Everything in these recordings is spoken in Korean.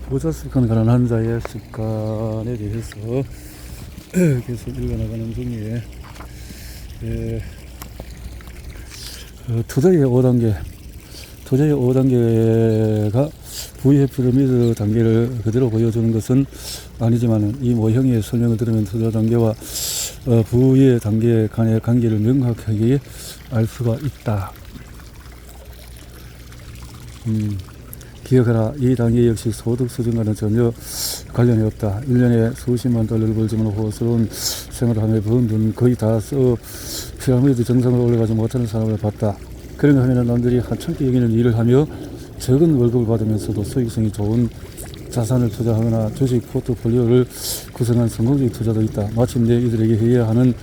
보자 습관 관한 환자의 습관에 대해서 계속 읽어나가는 중에 투자의 5단계가 부의 피라미드 단계를 그대로 보여주는 것은 아니지만 이 모형의 설명을 들으면 투자 단계와 부의 단계 간의 관계를 명확하게 알 수가 있다. 기억하라. 이 단계 역시 소득 수준과는 전혀 관련이 없다. 1년에 수십만 달러를 벌지만 호스러운 생활을 하며 번 돈 거의 다 써 피라미드 정상으로 올라가지 못하는 사람을 봤다. 그런가 하면 남들이 한참게 여기는 일을 하며 적은 월급을 받으면서도 수익성이 좋은 자산을 투자하거나 주식 포트폴리오를 구성한 성공적인 투자도 있다. 마침내 이들에게 해야 하는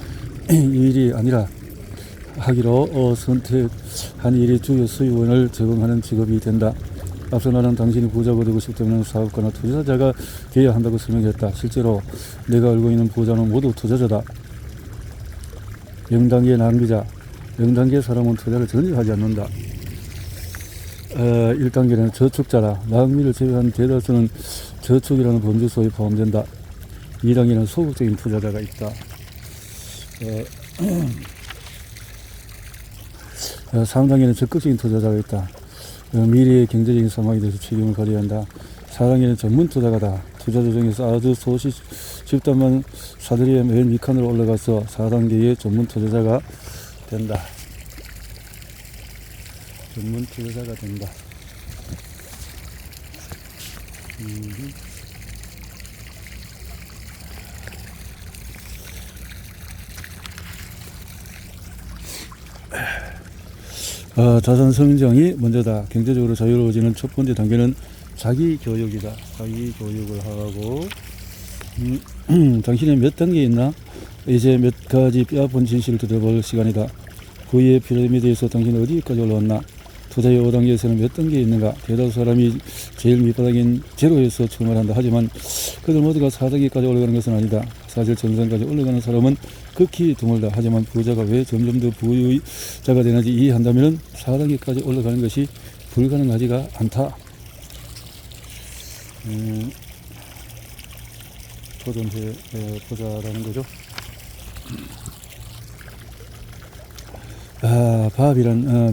일이 아니라 하기로 선택한 일이 주요 수익원을 제공하는 직업이 된다. 앞서 나는 당신이 부자가 되고 싶다면 사업가나 투자자가 되어야 한다고 설명했다. 실제로 내가 알고 있는 부자는 모두 투자자다. 0단계 낭비자. 0단계 사람은 투자를 전혀 하지 않는다. 1단계는 저축자라. 낭비를 제외한 대다수는 저축이라는 범주소에 포함된다. 2단계는 소극적인 투자자가 있다. 3단계는 적극적인 투자자가 있다. 미래의 경제적인 상황에 대해서 책임을 가져야 한다. 4단계는 전문 투자가다. 투자자 중에서 아주 집단만 사들이에 맨 밑칸으로 올라가서 4단계의 전문 투자자가 된다. 전문 투자자가 된다. 자산 성장이 먼저다. 경제적으로 자유로워지는 첫 번째 단계는 자기 교육이다. 자기 교육을 하고 당신이 몇 단계에 있나? 이제 몇 가지 뼈아픈 진실을 들어볼 시간이다. 부의 피라미드에서 당신은 어디까지 올라왔나? 투자의 5단계에서는 몇 단계에 있는가? 대다수 사람이 제일 밑바닥인 제로에서 출발한다. 하지만 그들 모두가 4단계까지 올라가는 것은 아니다. 사실 정상까지 올라가는 사람은 극히 드물다. 하지만 부자가 왜 점점 더 부자가 되는지 이해한다면 4단계까지 올라가는 것이 불가능하지가 않다. 도전해 보자라는 거죠.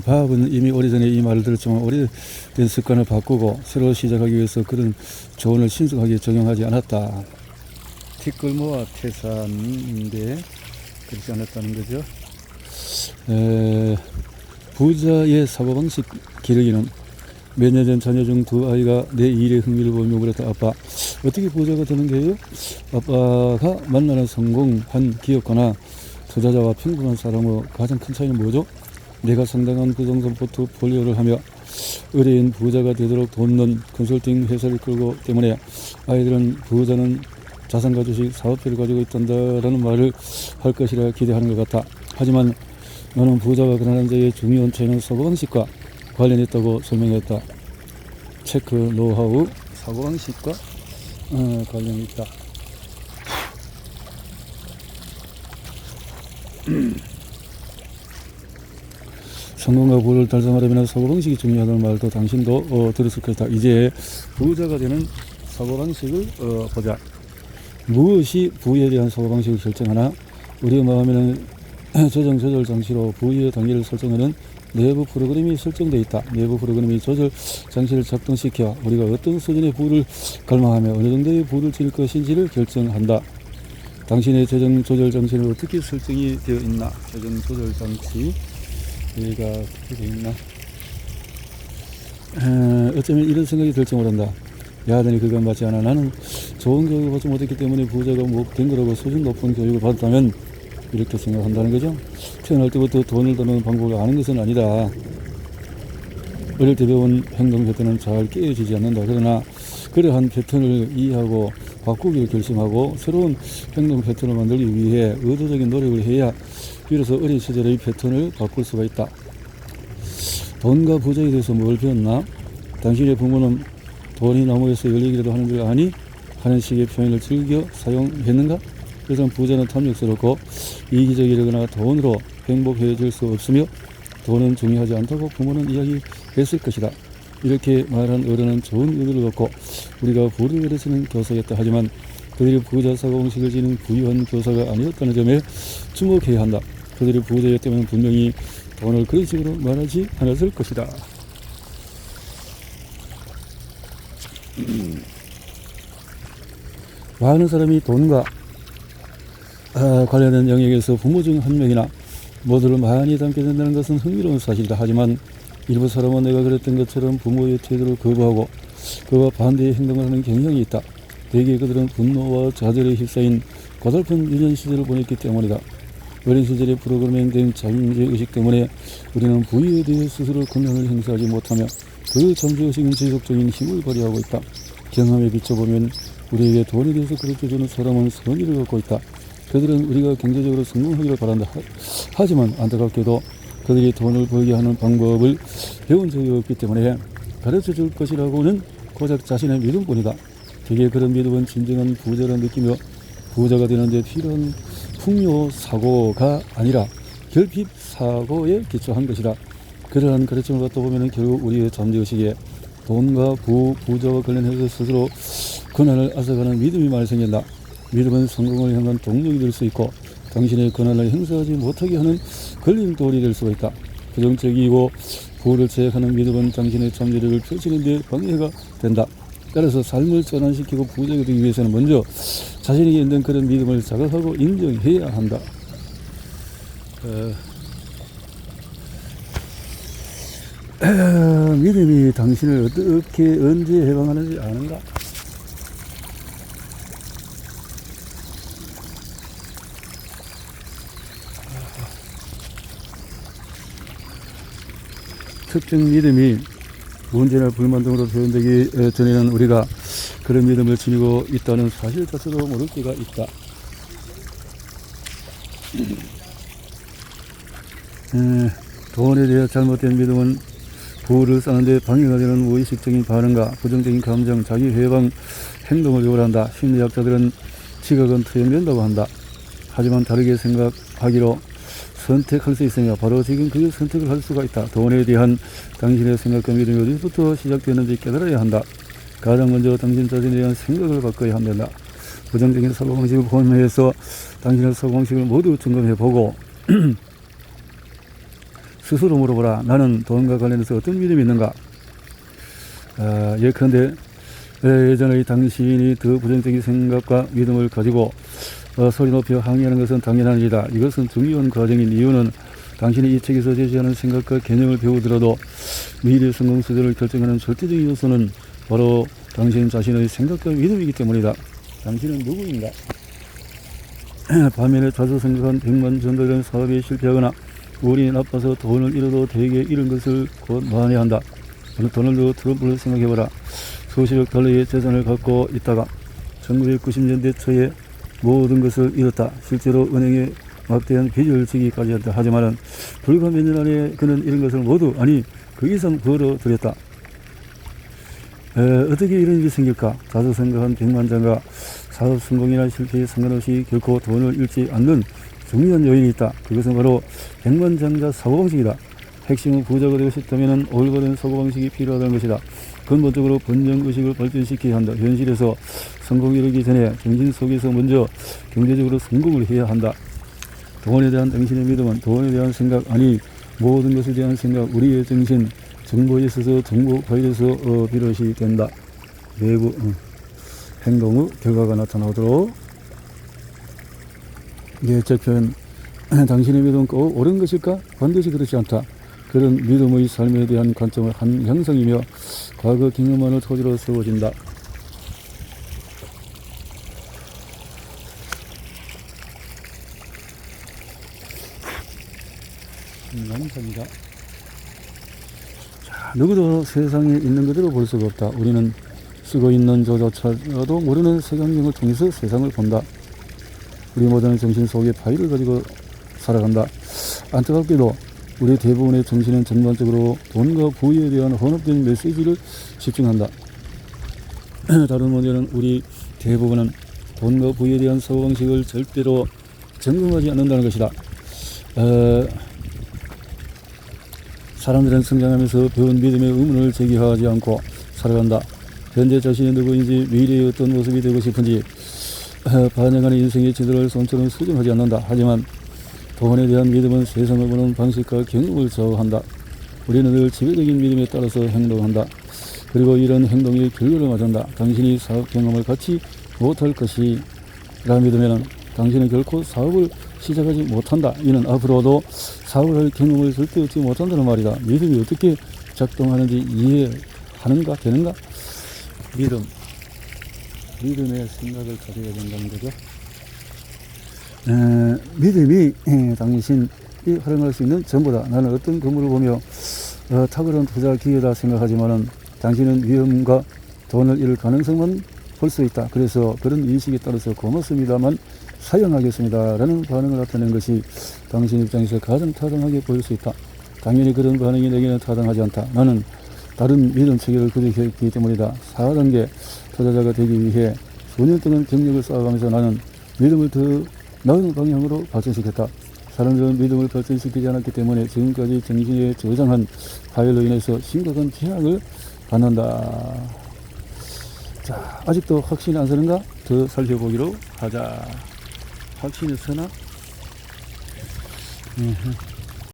밥은 이미 오래전에 이 말을 들었지만 오래된 습관을 바꾸고 새로 시작하기 위해서 그런 조언을 신속하게 적용하지 않았다. 티끌모아 태산인데 그렇지 않았다는 거죠. 부자의 사고방식 기르기는 몇 년 전 자녀 중 두 아이가 내 일에 흥미를 보이며 그랬다. 아빠, 어떻게 부자가 되는 거예요? 아빠가 만나는 성공한 기업가나 투자자와 평범한 사람의 가장 큰 차이는 뭐죠? 내가 상당한 부동산 포트폴리오를 하며 의뢰인 부자가 되도록 돕는 컨설팅 회사를 끌고 때문에 아이들은 부자는 자산과 주식, 사업체를 가지고 있단다라는 말을 할 것이라 기대하는 것 같아. 하지만 너는 부자가 가난한 자의 중요한 차이는 사고방식과 관련있다고 설명했다. 체크 노하우, 사고방식과 관련이 있다. 성공과 부를 달성하려면 사고방식이 중요하다는 말도 당신도 들었을 것이다. 이제 부자가 되는 사고방식을 보자. 무엇이 부에 대한 사고방식을 결정하나? 우리의 마음에는 조절 장치로 부의 단계를 설정하는 내부 프로그램이 설정되어 있다. 내부 프로그램이 조절 장치를 작동시켜 우리가 어떤 수준의 부를 갈망하며 어느 정도의 부를 지을 것인지를 결정한다. 당신의 재정 조절 장치는 어떻게 설정이 되어 있나? 재정 조절 장치가 어떻게 되어 있나? 어쩌면 이런 생각이 들지 모른다. 야단이 그건 맞지 않아. 나는 좋은 교육을 받지 못했기 때문에 부자가 된 거라고 수준 높은 교육을 받았다면 이렇게 생각한다는 거죠. 태어날 때부터 돈을 버는 방법을 아는 것은 아니다. 어릴 때 배운 행동 패턴은 잘 깨어지지 않는다. 그러나 그러한 패턴을 이해하고 바꾸기를 결심하고 새로운 행동 패턴을 만들기 위해 의도적인 노력을 해야 비로소 어린 시절의 패턴을 바꿀 수가 있다. 돈과 부자에 대해서 뭘 배웠나? 당신의 부모는 돈이 나무에서 열리기라도 하는 줄 아니? 하는 식의 표현을 즐겨 사용했는가? 그래서 부자는 탐욕스럽고 이기적이거나 돈으로 행복해질 수 없으며 돈은 중요하지 않다고 부모는 이야기했을 것이다. 이렇게 말한 어른은 좋은 의도를 갖고 우리가 부를 가르치는 교사였다. 하지만 그들이 부자 사고방식을 지닌 부유한 교사가 아니었다는 점에 주목해야 한다. 그들이 부자였다면 분명히 돈을 그런 식으로 말하지 않았을 것이다. 많은 사람이 돈과 관련된 영역에서 부모 중 한 명이나 모두를 많이 닮게 된다는 것은 흥미로운 사실이다. 하지만 일부 사람은 내가 그랬던 것처럼 부모의 태도를 거부하고 그와 반대의 행동을 하는 경향이 있다. 대개 그들은 분노와 좌절에 휩싸인 고달픈 유년 시절을 보냈기 때문이다. 어린 시절에 프로그래밍된 잠재의식 때문에 우리는 부위에 대해 스스로 권한을 행사하지 못하며 그 잠재의식은 지속적인 힘을 발휘하고 있다. 경험에 비춰보면 우리에게 돈에 대해서 가르쳐주는 사람은 선의를 갖고 있다. 그들은 우리가 경제적으로 성공하기를 바란다. 하지만 안타깝게도 그들이 돈을 벌게 하는 방법을 배운 적이 없기 때문에 가르쳐줄 것이라고는 고작 자신의 믿음뿐이다. 대개 그런 믿음은 진정한 부자라 느끼며 부자가 되는 데 필요한 풍요 사고가 아니라 결핍 사고에 기초한 것이다. 그러한 가르침을 받다 보면 결국 우리의 잠재의식에 돈과 부자와 관련해서 스스로 권한을 앗아가는 믿음이 많이 생긴다. 믿음은 성공을 향한 동력이 될 수 있고 당신의 권한을 행사하지 못하게 하는 걸림돌이 될 수가 있다. 부정적이고 부를 제약하는 믿음은 당신의 잠재력을 펼치는 데 방해가 된다. 따라서 삶을 전환시키고 부자가 되기 위해서는 먼저 자신에게 있는 그런 믿음을 자각하고 인정해야 한다. 믿음이 당신을 어떻게 언제 해방하는지 아는가? 특정 믿음이 문제나 불만 등으로 표현되기 전에는 우리가 그런 믿음을 지니고 있다는 사실 자체도 모를 때가 있다. 돈에 대해 잘못된 믿음은 부를 쌓는데 방해가 되는 무의식적인 반응과 부정적인 감정, 자기 해방 행동을 요구한다. 심리학자들은 지각은 투영된다고 한다. 하지만 다르게 생각하기로 선택할 수 있으며 바로 지금 그 선택을 할 수가 있다. 돈에 대한 당신의 생각과 믿음이 어디서부터 시작되는지 깨달아야 한다. 가장 먼저 당신 자신에 대한 생각을 바꿔야 한다. 부정적인 사고방식을 포함해서 당신의 사고방식을 모두 점검해보고 스스로 물어보라. 나는 돈과 관련해서 어떤 믿음이 있는가? 예컨대 예전의 당신이 더 부정적인 생각과 믿음을 가지고 소리 높여 항의하는 것은 당연한 일이다. 이것은 중요한 과정인 이유는 당신이 이 책에서 제시하는 생각과 개념을 배우더라도 미래 성공 수준을 결정하는 절대적인 요소는 바로 당신 자신의 생각과 믿음이기 때문이다. 당신은 누구인가? 반면에 자주 생각한 100만 전달된 사업에 실패하거나 운이 나빠서 돈을 잃어도 대개 잃은 것을 곧 만회한다. 도널드 트럼프를 생각해봐라. 수십억 달러의 재산을 갖고 있다가 1990년대 초에 모든 것을 잃었다. 실제로 은행에 막대한 빚을 지기까지 했다. 하지만 불과 몇 년 안에 그는 이런 것을 모두 그 이상 벌어들였다. 어떻게 이런 일이 생길까? 자주 생각한 백만장가 사업 성공이나 실패에 상관없이 결코 돈을 잃지 않는 중요한 요인이 있다. 그것은 바로 백만장자 사고방식이다. 핵심은 부자가 되고 싶다면 올바른 사고방식이 필요하다는 것이다. 근본적으로 본능의식을 발전시켜야 한다. 현실에서 성공을 이루기 전에 정신 속에서 먼저 경제적으로 성공을 해야 한다. 돈에 대한 당신의 믿음은 돈에 대한 생각, 모든 것에 대한 생각, 우리의 정신, 정보에 있어서 정보 파일에서 비롯이 된다. 내부 행동 후 결과가 나타나도록. 예적 표현. 당신의 믿음은 꼭 옳은 것일까? 반드시 그렇지 않다. 그런 믿음의 삶에 대한 관점은 한 형성이며 과거 경험만을 토지로 세워진다. 영상이다. 누구도 세상에 있는 그대로 볼 수가 없다. 우리는 쓰고 있는 저조차도 모르는 색안경을 통해서 세상을 본다. 우리 모두는 정신 속에 파일을 가지고 살아간다. 안타깝게도 우리 대부분의 정신은 전반적으로 돈과 부에 대한 혼합된 메시지를 집중한다. 다른 문제는 우리 대부분은 돈과 부에 대한 사고방식을 절대로 점검하지 않는다는 것이다. 사람들은 성장하면서 배운 믿음의 의문을 제기하지 않고 살아간다. 현재 자신이 누구인지 미래의 어떤 모습이 되고 싶은지 반영하는 인생의 지도를 손처럼 수정하지 않는다. 하지만 돈에 대한 믿음은 세상을 보는 방식과 경험을 좌우한다. 우리는 늘 지배적인 믿음에 따라서 행동한다. 그리고 이런 행동이 결과를 맞은다. 당신이 사업 경험을 갖지 못할 것이라 믿으면 당신은 결코 사업을 시작하지 못한다. 이는 앞으로도 사업을 할 경험을 절대 얻지 못한다는 말이다. 믿음이 어떻게 작동하는지 이해하는가? 되는가? 믿음의 생각을 가져야 된다는 거죠. 믿음이 당신이 활용할 수 있는 전부다. 나는 어떤 건물을 보며 탁월한 투자 기회다 생각하지만은 당신은 위험과 돈을 잃을 가능성만 볼 수 있다. 그래서 그런 인식에 따라서 고맙습니다만 사용하겠습니다 라는 반응을 나타내는 것이 당신 입장에서 가장 타당하게 보일 수 있다. 당연히 그런 반응이 내게는 타당하지 않다. 나는 다른 믿음 체계를 구축했기 때문이다. 4단계 투자자가 되기 위해 수년 동안 경력을 쌓아가면서 나는 믿음을 더 나은 방향으로 발전시켰다. 사람들은 믿음을 발전시키지 않았기 때문에 지금까지 정신에 저장한 파열로 인해서 심각한 제약을 받는다. 자, 아직도 확신이 안 서는가? 더 살펴보기로 하자. 확신이 서나?